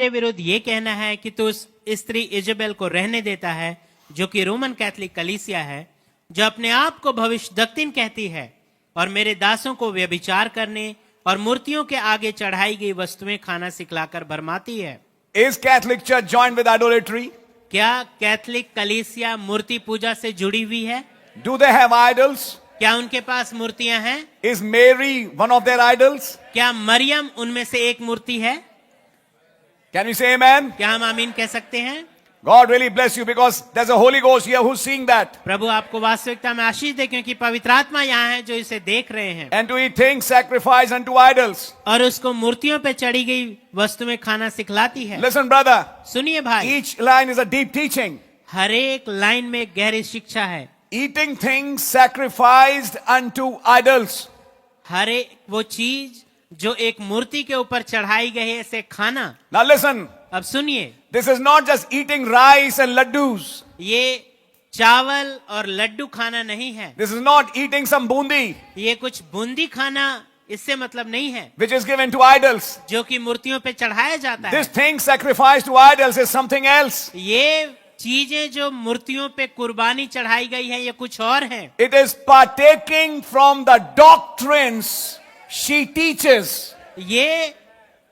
के विरुद्ध ये कहना है कि तू उस स्त्री इजेबेल को रहने देता है, जो कि रोमन कैथोलिक कलीसिया है, जो अपने आप को भविष्यद्वक्तिन कहती है और मेरे दासों को व्यभिचार करने और मूर्तियों के आगे चढ़ाई गई वस्तुएं खाना सिखलाकर भरमाती है। Is Catholic Church joined with idolatry? क्या कैथोलिक कलीसिया मूर्ति पूजा से जुड़ी हुई है? Do they have idols? क्या उनके पास मूर्तियां हैं? Is Mary one of their idols? क्या मरियम उनमें से एक मूर्ति है? Can we say amen? क्या हम आमीन कह सकते हैं? God really bless you because there's a Holy Ghost here who's seeing that. प्रभु आपको वास्तविकता में आशीष दे, क्योंकि पवित्र आत्मा यहाँ है जो इसे देख रहे हैं। And to eat things sacrificed unto idols. और उसको मूर्तियों पे चढ़ी गई वस्तुएं खाना सिखलाती है। Listen, brother. सुनिए भाई, Each line is a deep teaching. हर एक लाइन में गहरी शिक्षा है। Eating things sacrificed unto idols. हर एक वो चीज जो एक मूर्ति के ऊपर चढ़ाई गई है, इसे खाना। Now listen. अब सुनिए, This is not just eating rice and laddus. ये चावल और लड्डू खाना नहीं है। This is not eating some bundi, ये कुछ बूंदी खाना इससे मतलब नहीं है, which is given to idols. जो कि मूर्तियों पे चढ़ाया जाता है। This thing sacrificed to idols is something else. ये चीजें जो मूर्तियों पे कुर्बानी चढ़ाई गई है, ये कुछ और है। It is partaking from the doctrines she teaches. ये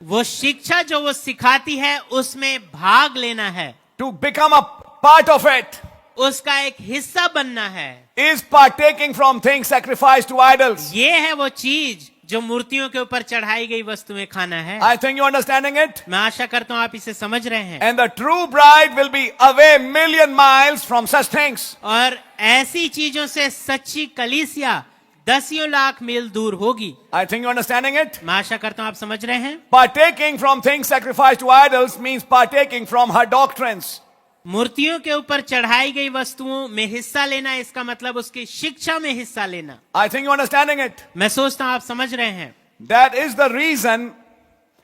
वो शिक्षा जो वो सिखाती है, उसमें भाग लेना है, To become a part of it उसका एक हिस्सा बनना है। is partaking from things sacrificed to idols. ये है वो चीज जो मूर्तियों के ऊपर चढ़ाई गई वस्तुएं खाना है। I think you're understanding it. मैं आशा करता हूं आप इसे समझ रहे हैं। And the true bride will be away million miles from such things. और ऐसी चीजों से सच्ची कलीसिया दसियों लाख मील दूर होगी। I think you're understanding it. मैं आशा करता हूं आप समझ रहे हैं। Partaking from things sacrificed to idols means partaking from her doctrines. मूर्तियों के ऊपर चढ़ाई गई वस्तुओं में हिस्सा लेना, इसका मतलब उसकी शिक्षा में हिस्सा लेना। I think you're understanding it. मैं सोचता हूं आप समझ रहे हैं। That is the reason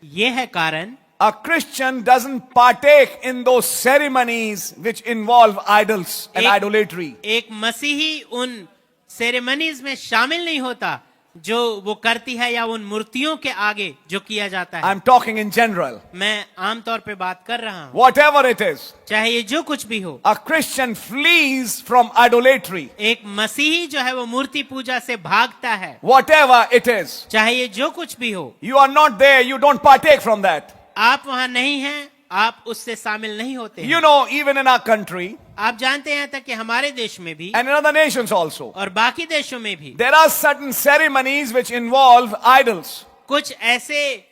ये है कारण a Christian doesn't partake in those ceremonies which involve idols and idolatry. एक मसीही उन सेरेमनीज में शामिल नहीं होता जो वो करती है या उन मूर्तियों के आगे जो किया जाता है। I'm talking in general. मैं आमतौर पे बात कर रहा हूँ। Whatever it is, चाहे ये जो कुछ भी हो, a Christian flees from idolatry. एक मसीही जो है वो मूर्ति पूजा से भागता है। Whatever it is, चाहे ये जो कुछ भी हो, you are not there, you don't partake from that. आप वहां नहीं हैं, आप उससे शामिल नहीं होते हैं। You know, even in our country आप जानते हैं तक कि हमारे देश में भी and in other nations also, और बाकी देशों में भी there are certain ceremonies which involve idols. कुछ ऐसे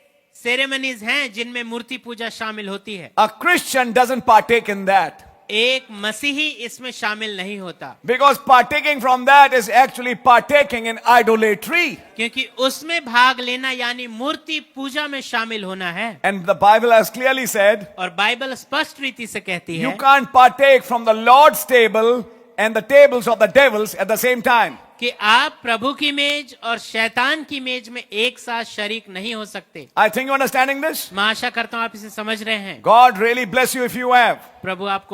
सेरेमनीज हैं जिनमें मूर्ति पूजा शामिल होती है। A Christian doesn't partake in that. एक मसीही इसमें शामिल नहीं होता, Because partaking from that is actually partaking in idolatry. क्योंकि उसमें भाग लेना यानी मूर्ति पूजा में शामिल होना है। And the Bible has clearly said, और बाइबल स्पष्ट रीति से कहती you है can't partake from the Lord's table and the tables of the devils at the same time. कि आप प्रभु की मेज और शैतान की मेज में एक साथ शरीक नहीं हो सकते। I think you're understanding this. मैं आशा करता हूं आप इसे समझ रहे हैं। God really bless you if you have. प्रभु आपको